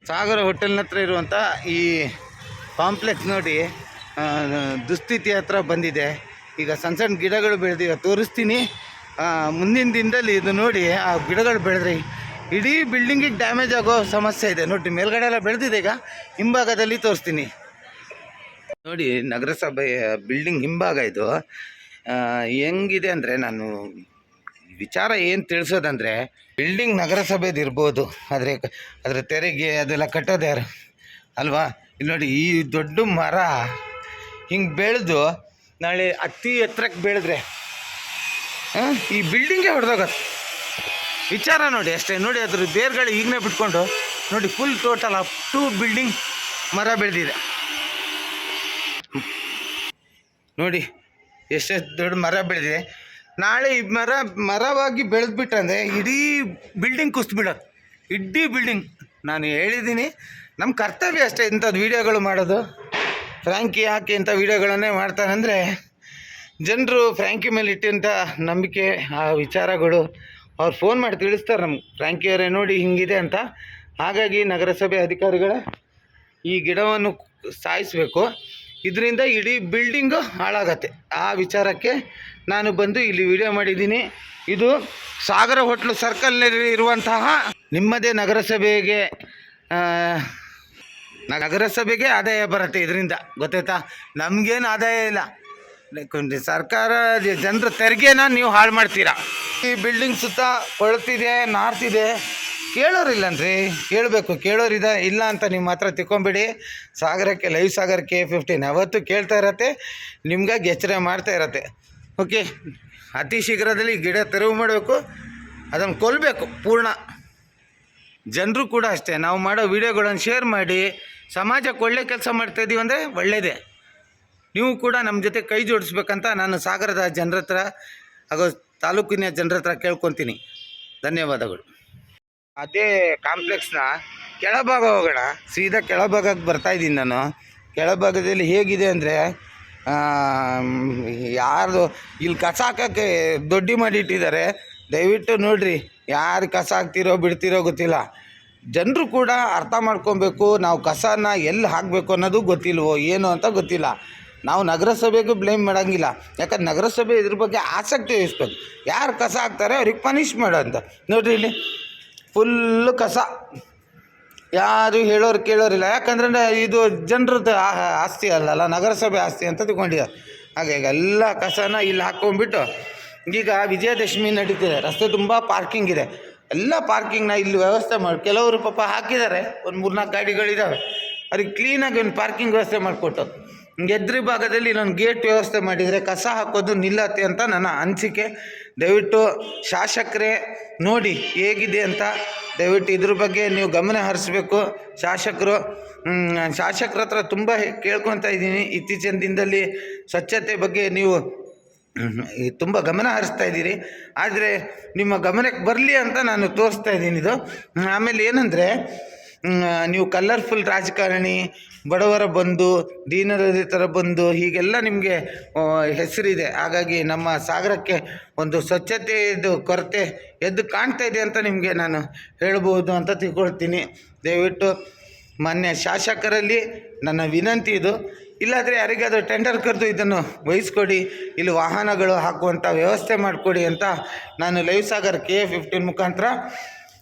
ಸಾಗರ ಹೋಟೆಲ್ನ ಹತ್ರ ಇರುವಂಥ ಈ ಕಾಂಪ್ಲೆಕ್ಸ್ ನೋಡಿ ದುಸ್ಥಿತಿ ಹತ್ರ ಬಂದಿದೆ. ಈಗ ಸಣ್ಣ ಸಣ್ಣ ಗಿಡಗಳು ಬೆಳೆದಿವೆ, ತೋರಿಸ್ತೀನಿ. ಮುಂದಿನ ದಿನದಲ್ಲಿ ಇದು ನೋಡಿ ಆ ಗಿಡಗಳು ಬೆಳೆದ್ರೆ ಇಡೀ ಬಿಲ್ಡಿಂಗಿಗೆ ಡ್ಯಾಮೇಜ್ ಆಗೋ ಸಮಸ್ಯೆ ಇದೆ. ನೋಡಿ ಮೇಲ್ಗಡೆ ಎಲ್ಲ ಬೆಳೆದಿದೆ. ಈಗ ಹಿಂಭಾಗದಲ್ಲಿ ತೋರಿಸ್ತೀನಿ ನೋಡಿ. ನಗರಸಭೆಯ ಬಿಲ್ಡಿಂಗ್ ಹಿಂಭಾಗ ಇದು ಹೆಂಗಿದೆ ಅಂದರೆ, ನಾನು ವಿಚಾರ ಏನು ತಿಳಿಸೋದಂದರೆ, ಬಿಲ್ಡಿಂಗ್ ನಗರಸಭೆದು ಇರ್ಬೋದು, ಆದರೆ ಅದರ ತೆರಿಗೆ ಅದೆಲ್ಲ ಕಟ್ಟೋದು ಯಾರು ಅಲ್ವಾ? ಇಲ್ಲಿ ನೋಡಿ, ಈ ದೊಡ್ಡ ಮರ ಹಿಂಗೆ ಬೆಳೆದು ನಾಳೆ ಅತಿ ಎತ್ತರಕ್ಕೆ ಬೆಳೆದ್ರೆ ಈ ಬಿಲ್ಡಿಂಗೇ ಹೊಡೆದೋಗತ್ತೆ. ವಿಚಾರ ನೋಡಿ ಅಷ್ಟೇ. ನೋಡಿ ಅದ್ರ ಬೇರ್ಗಳು ಈಗಲೇ ಬಿಟ್ಕೊಂಡು ನೋಡಿ, full total up to building ಮರ ಬೆಳೆದಿದೆ ನೋಡಿ. ಎಷ್ಟೆಷ್ಟು ದೊಡ್ಡ ಮರ ಬೆಳೆದಿದೆ. ನಾಳೆ ಈ ಮರವಾಗಿ ಬೆಳೆದ್ಬಿಟ್ಟಂದರೆ ಇಡೀ ಬಿಲ್ಡಿಂಗ್ ಕುಸಿದ್ಬಿಡೋದು, ಇಡೀ ಬಿಲ್ಡಿಂಗ್. ನಾನು ಹೇಳಿದ್ದೀನಿ, ನಮ್ಮ ಕರ್ತವ್ಯ ಅಷ್ಟೇ ಇಂಥದ್ದು ವೀಡಿಯೋಗಳು ಮಾಡೋದು. ಫ್ರ್ಯಾಂಕಿ ಯಾಕೆ ಇಂಥ ವೀಡಿಯೋಗಳನ್ನೇ ಮಾಡ್ತಾರಂದರೆ, ಜನರು ಫ್ರ್ಯಾಂಕಿ ಮೇಲೆ ಇಟ್ಟಂಥ ನಂಬಿಕೆ, ಆ ವಿಚಾರಗಳು ಅವ್ರು ಫೋನ್ ಮಾಡಿ ತಿಳಿಸ್ತಾರೆ ನಮ್ಗೆ, ಫ್ರ್ಯಾಂಕಿಯವರೇ ನೋಡಿ ಹಿಂಗಿದೆ ಅಂತ. ಹಾಗಾಗಿ ನಗರಸಭೆ ಅಧಿಕಾರಿಗಳ ಈ ಗಿಡವನ್ನು ಸಾಯಿಸಬೇಕು, ಇದರಿಂದ ಇಡೀ ಬಿಲ್ಡಿಂಗು ಹಾಳಾಗತ್ತೆ. ಆ ವಿಚಾರಕ್ಕೆ ನಾನು ಬಂದು ಇಲ್ಲಿ ವಿಡಿಯೋ ಮಾಡಿದ್ದೀನಿ. ಇದು ಸಾಗರ ಹೋಟ್ಲು ಸರ್ಕಲ್ನಲ್ಲಿ ಇರುವಂತಹ ನಿಮ್ಮದೇ ನಗರಸಭೆಗೆ ಆದಾಯ ಬರುತ್ತೆ ಇದರಿಂದ, ಗೊತ್ತಾಯ್ತಾ? ನಮಗೇನು ಆದಾಯ ಇಲ್ಲ. ಸರ್ಕಾರ ಜನರ ತೆರಿಗೆನ ನೀವು ಹಾಳು ಮಾಡ್ತೀರಾ. ಈ ಬಿಲ್ಡಿಂಗ್ ಸುತ್ತ ಕೊಳ್ತಿದೆ, ನಾರ್ತಿದೆ. ಕೇಳೋರಿಲ್ಲನ್ರಿ, ಕೇಳಬೇಕು. ಕೇಳೋರಿದೆ ಇಲ್ಲ ಅಂತ ನಿಮ್ಮ ಹತ್ರ ತಿಕ್ಕೊಂಬಿಡಿ. ಸಾಗರಕ್ಕೆ ಲೈವ್ ಸಾಗರ್ K15 ಯಾವತ್ತೂ ಕೇಳ್ತಾ ಇರತ್ತೆ, ನಿಮ್ಗಾಗಿ ಎಚ್ಚರ ಮಾಡ್ತಾ ಇರತ್ತೆ. ಓಕೆ, ಅತಿ ಶೀಘ್ರದಲ್ಲಿ ಗಿಡ ತೆರವು ಮಾಡಬೇಕು, ಅದನ್ನು ಕೊಲ್ಲಬೇಕು ಪೂರ್ಣ. ಜನರು ಕೂಡ ಅಷ್ಟೇ, ನಾವು ಮಾಡೋ ವೀಡಿಯೋಗಳನ್ನು ಶೇರ್ ಮಾಡಿ ಸಮಾಜಕ್ಕೆ ಒಳ್ಳೆ ಕೆಲಸ ಮಾಡ್ತಾಯಿದ್ದೀವಿ ಅಂದರೆ ಒಳ್ಳೆಯದೇ. ನೀವು ಕೂಡ ನಮ್ಮ ಜೊತೆ ಕೈ ಜೋಡಿಸ್ಬೇಕಂತ ನಾನು ಸಾಗರದ ಜನರ ಹತ್ರ ಹಾಗೂ ತಾಲೂಕಿನ ಜನರ ಹತ್ರ ಕೇಳ್ಕೊತೀನಿ. ಧನ್ಯವಾದಗಳು. ಅದೇ ಕಾಂಪ್ಲೆಕ್ಸ್ನ ಕೆಳಭಾಗ ಹೋಗೋಣ. ಸೀದಾ ಕೆಳಭಾಗಕ್ಕೆ ಬರ್ತಾಯಿದ್ದೀನಿ ನಾನು. ಕೆಳಭಾಗದಲ್ಲಿ ಹೇಗಿದೆ ಅಂದರೆ, ಯಾರು ಇಲ್ಲಿ ಕಸ ಹಾಕೋಕ್ಕೆ ದೊಡ್ಡಿ ಮಾಡಿಟ್ಟಿದ್ದಾರೆ. ದಯವಿಟ್ಟು ನೋಡಿರಿ, ಯಾರು ಕಸ ಹಾಕ್ತಿರೋ ಬಿಡ್ತಿರೋ ಗೊತ್ತಿಲ್ಲ. ಜನರು ಕೂಡ ಅರ್ಥ ಮಾಡ್ಕೊಬೇಕು. ನಾವು ಕಸನ ಎಲ್ಲಿ ಹಾಕಬೇಕು ಅನ್ನೋದು ಗೊತ್ತಿಲ್ವೋ ಏನೋ ಅಂತ ಗೊತ್ತಿಲ್ಲ. ನಾವು ನಗರಸಭೆಗೂ ಬ್ಲೇಮ್ ಮಾಡೋಂಗಿಲ್ಲ, ಯಾಕಂದ್ರೆ ನಗರಸಭೆ ಇದ್ರ ಬಗ್ಗೆ ಆಸಕ್ತಿ ವಹಿಸ್ಬೇಕು. ಯಾರು ಕಸ ಹಾಕ್ತಾರೆ ಅವ್ರಿಗೆ ಪನಿಷ್ ಮಾಡೋ ಅಂತ. ನೋಡಿರಿ, ಇಲ್ಲಿ ಫುಲ್ಲು ಕಸ, ಯಾರು ಹೇಳೋರು ಕೇಳೋರಿಲ್ಲ. ಯಾಕಂದರೆ ಇದು ಜನರದ್ದು ಆಸ್ತಿ ಅಲ್ಲಲ್ಲ, ನಗರಸಭೆ ಆಸ್ತಿ ಅಂತ ತಿಳ್ಕೊಂಡಿದ್ದಾರೆ. ಹಾಗಾಗಿ ಎಲ್ಲ ಕಸನ ಇಲ್ಲಿ ಹಾಕ್ಕೊಂಡ್ಬಿಟ್ಟು, ಈಗ ವಿಜಯದಶಮಿ ನಡೀತಿದೆ, ರಸ್ತೆ ತುಂಬ ಪಾರ್ಕಿಂಗ್ ಇದೆ. ಎಲ್ಲ ಪಾರ್ಕಿಂಗ್ನ ಇಲ್ಲಿ ವ್ಯವಸ್ಥೆ ಮಾಡಿ, ಕೆಲವರು ಪಾಪ ಹಾಕಿದ್ದಾರೆ, ಒಂದು 3-4 ಗಾಡಿಗಳಿದ್ದಾವೆ, ಅವ್ರಿಗೆ ಕ್ಲೀನಾಗಿ ಒಂದು ಪಾರ್ಕಿಂಗ್ ವ್ಯವಸ್ಥೆ ಮಾಡಿಕೊಟ್ಟು, ಎದುರು ಭಾಗದಲ್ಲಿ ಇನ್ನೊಂದು ಗೇಟ್ ವ್ಯವಸ್ಥೆ ಮಾಡಿದರೆ ಕಸ ಹಾಕೋದು ನಿಲ್ಲತ್ತೆ ಅಂತ ನನ್ನ ಅನಿಸಿಕೆ. ದಯವಿಟ್ಟು ಶಾಸಕರೇ ನೋಡಿ ಹೇಗಿದೆ ಅಂತ, ದಯವಿಟ್ಟು ಇದ್ರ ಬಗ್ಗೆ ನೀವು ಗಮನ ಹರಿಸ್ಬೇಕು. ಶಾಸಕರ ಹತ್ರ ತುಂಬ ಕೇಳ್ಕೊತಾ ಇದ್ದೀನಿ. ಇತ್ತೀಚಿನ ದಿನದಲ್ಲಿ ಸ್ವಚ್ಛತೆ ಬಗ್ಗೆ ನೀವು ತುಂಬ ಗಮನ ಹರಿಸ್ತಾ ಇದ್ದೀರಿ, ಆದರೆ ನಿಮ್ಮ ಗಮನಕ್ಕೆ ಬರಲಿ ಅಂತ ನಾನು ತೋರಿಸ್ತಾ ಇದ್ದೀನಿ ಇದು. ಆಮೇಲೆ ಏನಂದರೆ, ನೀವು ಕಲರ್ಫುಲ್ ರಾಜಕಾರಣಿ, ಬಡವರ ಬಂಧು, ದೀನದಲಿತರ ಬಂಧು, ಹೀಗೆಲ್ಲ ನಿಮಗೆ ಹೆಸರಿದೆ. ಹಾಗಾಗಿ ನಮ್ಮ ಸಾಗರಕ್ಕೆ ಒಂದು ಸ್ವಚ್ಛತೆಯದು ಕೊರತೆ ಎದ್ದು ಕಾಣ್ತಾ ಇದೆ ಅಂತ ನಿಮಗೆ ನಾನು ಹೇಳ್ಬೋದು ಅಂತ ತಿಳ್ಕೊಳ್ತೀನಿ. ದಯವಿಟ್ಟು ಮಾನ್ಯ ಶಾಸಕರಲ್ಲಿ ನನ್ನ ವಿನಂತಿ ಇದು. ಇಲ್ಲಾದರೆ ಯಾರಿಗಾದರೂ ಟೆಂಡರ್ ಕರೆದು ಇದನ್ನು ವಹಿಸ್ಕೊಡಿ, ಇಲ್ಲಿ ವಾಹನಗಳು ಹಾಕುವಂಥ ವ್ಯವಸ್ಥೆ ಮಾಡಿಕೊಡಿ ಅಂತ ನಾನು ಲೈವ್ ಸಾಗರ್ K15 ಮುಖಾಂತರ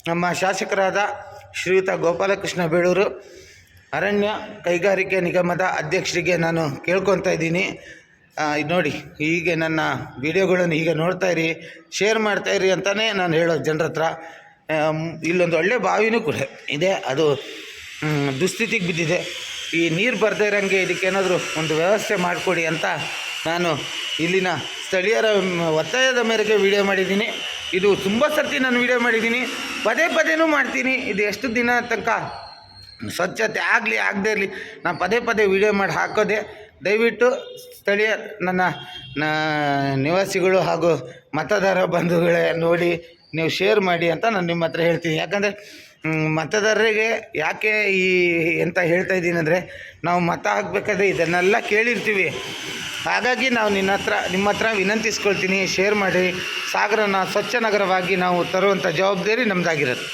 ನಮ್ಮ ಶಾಸಕರಾದ ಶ್ರೀಯುತ ಗೋಪಾಲಕೃಷ್ಣ ಬೇಳೂರು ಅರಣ್ಯ ಕೈಗಾರಿಕೆ ನಿಗಮದ ಅಧ್ಯಕ್ಷರಿಗೆ ನಾನು ಕೇಳ್ಕೊತಾ ಇದ್ದೀನಿ. ನೋಡಿ, ಹೀಗೆ ನನ್ನ ವಿಡಿಯೋಗಳನ್ನು ಹೀಗೆ ನೋಡ್ತಾಯಿರಿ, ಶೇರ್ ಮಾಡ್ತಾಯಿರಿ ಅಂತಲೇ ನಾನು ಹೇಳೋದು ಜನರ ಹತ್ರ. ಇಲ್ಲೊಂದು ಒಳ್ಳೆ ಬಾವಿನೂ ಕೂಡ ಇದೆ, ಅದು ದುಸ್ಥಿತಿಗೆ ಬಿದ್ದಿದೆ. ಈ ನೀರು ಬರದೇ ಇರೋಂಗೆ ಇದಕ್ಕೇನಾದರೂ ಒಂದು ವ್ಯವಸ್ಥೆ ಮಾಡಿಕೊಡಿ ಅಂತ ನಾನು ಇಲ್ಲಿನ ಸ್ಥಳೀಯರ ಒತ್ತಾಯದ ಮೇರೆಗೆ ವಿಡಿಯೋ ಮಾಡಿದ್ದೀನಿ. ಇದು ತುಂಬ ಸರ್ತಿ ನಾನು ವಿಡಿಯೋ ಮಾಡಿದ್ದೀನಿ, ಪದೇನೂ ಮಾಡ್ತೀನಿ. ಇದು ಎಷ್ಟು ದಿನ ತನಕ ಸ್ವಚ್ಛತೆ ಆಗಲಿ ಆಗದೇ ಇರಲಿ, ನಾನು ಪದೇ ವಿಡಿಯೋ ಮಾಡಿ ಹಾಕೋದೆ. ದಯವಿಟ್ಟು ಸ್ಥಳೀಯ ನನ್ನ ನಿವಾಸಿಗಳು ಹಾಗೂ ಮತದಾರ ಬಂಧುಗಳೇ ನೋಡಿ, ನೀವು ಶೇರ್ ಮಾಡಿ ಅಂತ ನಾನು ನಿಮ್ಮ ಹತ್ರ ಹೇಳ್ತೀನಿ. ಯಾಕಂದರೆ ಮತದಾರರಿಗೆ ಯಾಕೆ ಎಂತ ಹೇಳ್ತಾ ಇದ್ದೀನಿ ಅಂದರೆ, ನಾವು ಮತ ಹಾಕಬೇಕಾದ್ರೆ ಇದನ್ನೆಲ್ಲ ಕೇಳಿರ್ತೀವಿ. ಹಾಗಾಗಿ ನಾವು ನಿಮ್ಮ ಹತ್ರ ವಿನಂತಿಸ್ಕೊಳ್ತೀನಿ, ಶೇರ್ ಮಾಡಿ. ಸಾಗರನ ಸ್ವಚ್ಛ ನಗರವಾಗಿ ನಾವು ತರುವಂಥ ಜವಾಬ್ದಾರಿ ನಮ್ಮದಾಗಿರುತ್ತೆ.